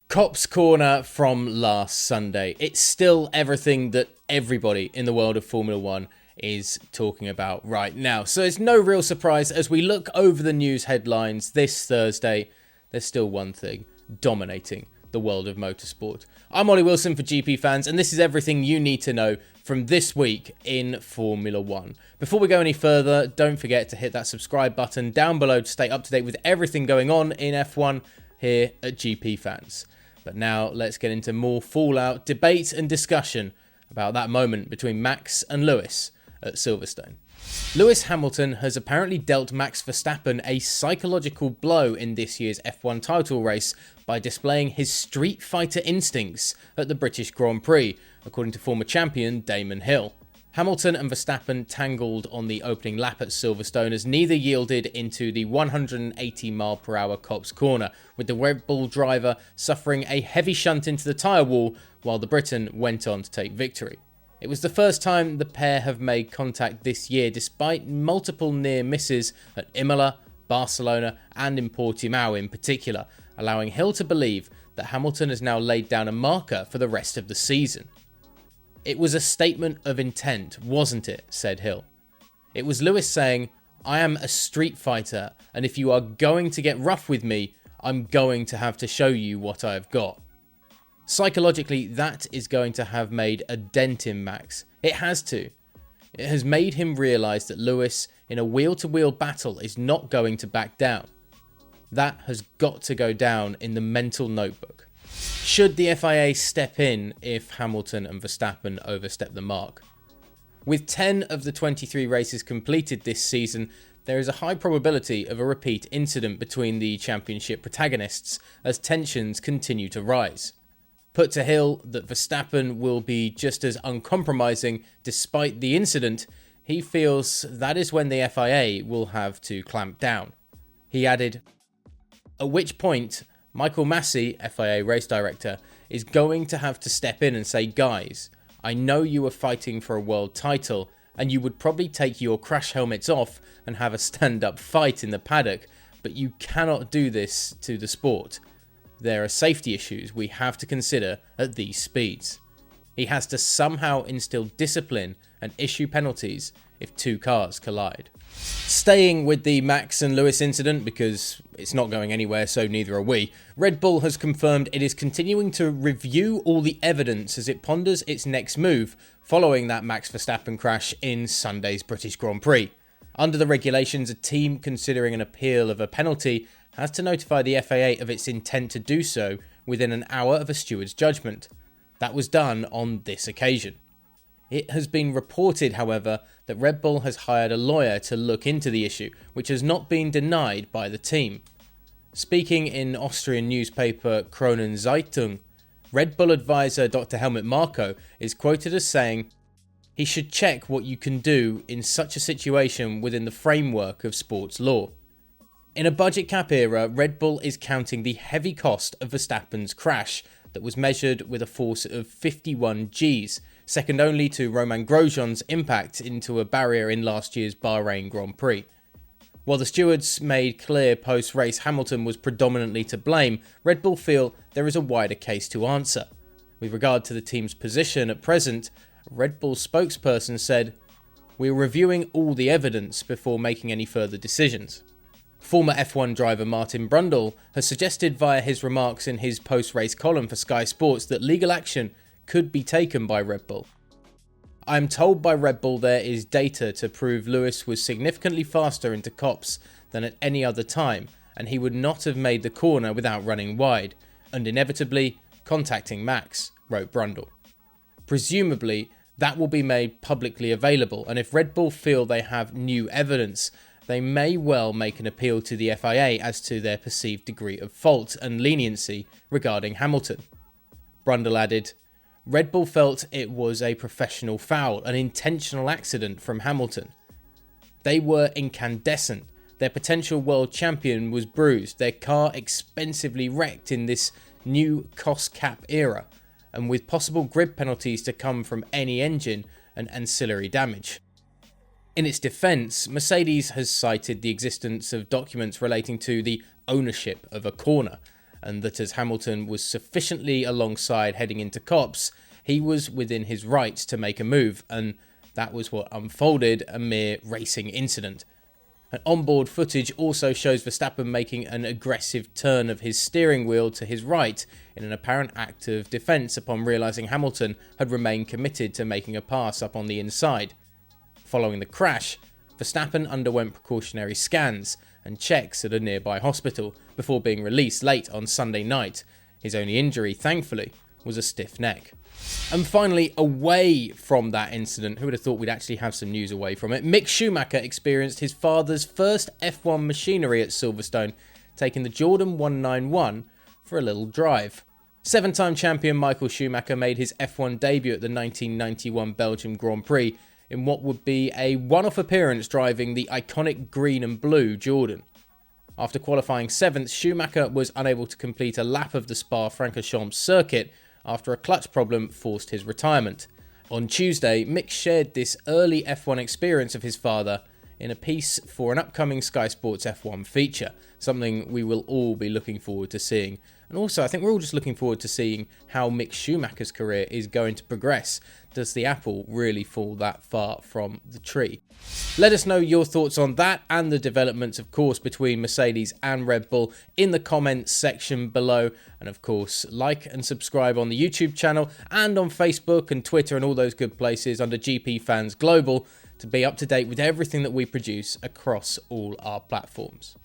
Cop's Corner from last Sunday. It's still everything that everybody in the world of Formula One is talking about right now. So it's no real surprise as we look over the news headlines this Thursday. There's still one thing dominating the world of motorsport. I'm Ollie Wilson for GPFans, and this is everything you need to know from this week in Formula One. Before we go any further, don't forget to hit that subscribe button down below to stay up to date with everything going on in F1 here at GPFans. But now let's get into more fallout, debate and discussion about that moment between Max and Lewis at Silverstone. Lewis Hamilton has apparently dealt Max Verstappen a psychological blow in this year's F1 title race by displaying his street fighter instincts at the British Grand Prix, according to former champion Damon Hill. Hamilton and Verstappen tangled on the opening lap at Silverstone as neither yielded into the 180-mile-per-hour Cop's Corner, with the Red Bull driver suffering a heavy shunt into the tyre wall while the Briton went on to take victory. It was the first time the pair have made contact this year, despite multiple near misses at Imola, Barcelona and in Portimao in particular, allowing Hill to believe that Hamilton has now laid down a marker for the rest of the season. "It was a statement of intent, wasn't it?" said Hill. "It was Lewis saying, I am a street fighter, and if you are going to get rough with me, I'm going to have to show you what I've got." Psychologically, that is going to have made a dent in Max. It has to. It has made him realise that Lewis, in a wheel-to-wheel battle, is not going to back down. That has got to go down in the mental notebook. Should the FIA step in if Hamilton and Verstappen overstep the mark? With 10 of the 23 races completed this season, there is a high probability of a repeat incident between the championship protagonists as tensions continue to rise. Put to Hill that Verstappen will be just as uncompromising despite the incident, he feels that is when the FIA will have to clamp down. He added, "At which point, Michael Massey, FIA race director, is going to have to step in and say, guys, I know you are fighting for a world title and you would probably take your crash helmets off and have a stand-up fight in the paddock, but you cannot do this to the sport. There are safety issues we have to consider at these speeds." He has to somehow instill discipline and issue penalties if two cars collide. Staying with the Max and Lewis incident, because it's not going anywhere, so neither are we, Red Bull has confirmed it is continuing to review all the evidence as it ponders its next move following that Max Verstappen crash in Sunday's British Grand Prix. Under the regulations, a team considering an appeal of a penalty has to notify the FIA of its intent to do so within an hour of a steward's judgment. That was done on this occasion. It has been reported, however, that Red Bull has hired a lawyer to look into the issue, which has not been denied by the team. Speaking in Austrian newspaper Kronen Zeitung, Red Bull advisor Dr. Helmut Marko is quoted as saying, "He should check what you can do in such a situation within the framework of sports law." In a budget cap era, Red Bull is counting the heavy cost of Verstappen's crash that was measured with a force of 51 Gs, second only to Romain Grosjean's impact into a barrier in last year's Bahrain Grand Prix. While the stewards made clear post-race Hamilton was predominantly to blame, Red Bull feel there is a wider case to answer. With regard to the team's position at present, a Red Bull spokesperson said, "We are reviewing all the evidence before making any further decisions." Former F1 driver Martin Brundle has suggested via his remarks in his post-race column for Sky Sports that legal action could be taken by Red Bull. "I am told by Red Bull there is data to prove Lewis was significantly faster into Copse than at any other time, and he would not have made the corner without running wide, and inevitably contacting Max," wrote Brundle. Presumably, that will be made publicly available, and if Red Bull feel they have new evidence, they may well make an appeal to the FIA as to their perceived degree of fault and leniency regarding Hamilton. Brundle added, "Red Bull felt it was a professional foul, an intentional accident from Hamilton. They were incandescent. Their potential world champion was bruised, their car expensively wrecked in this new cost cap era, and with possible grid penalties to come from any engine and ancillary damage." In its defence, Mercedes has cited the existence of documents relating to the ownership of a corner, and that as Hamilton was sufficiently alongside heading into Copse, he was within his rights to make a move, and that was what unfolded, a mere racing incident. And onboard footage also shows Verstappen making an aggressive turn of his steering wheel to his right in an apparent act of defence upon realising Hamilton had remained committed to making a pass up on the inside. Following the crash, Verstappen underwent precautionary scans and checks at a nearby hospital before being released late on Sunday night. His only injury, thankfully, was a stiff neck. And finally, away from that incident, who would have thought we'd actually have some news away from it, Mick Schumacher experienced his father's first F1 machinery at Silverstone, taking the Jordan 191 for a little drive. Seven-time champion Michael Schumacher made his F1 debut at the 1991 Belgium Grand Prix in what would be a one-off appearance driving the iconic green and blue Jordan. After qualifying 7th, Schumacher was unable to complete a lap of the Spa-Francorchamps circuit after a clutch problem forced his retirement. On Tuesday, Mick shared this early F1 experience of his father in a piece for an upcoming Sky Sports F1 feature, something we will all be looking forward to seeing. And also, I think we're all just looking forward to seeing how Mick Schumacher's career is going to progress. Does the apple really fall that far from the tree? Let us know your thoughts on that and the developments, of course, between Mercedes and Red Bull in the comments section below. And of course, like and subscribe on the YouTube channel and on Facebook and Twitter and all those good places under GPFans Global to be up to date with everything that we produce across all our platforms.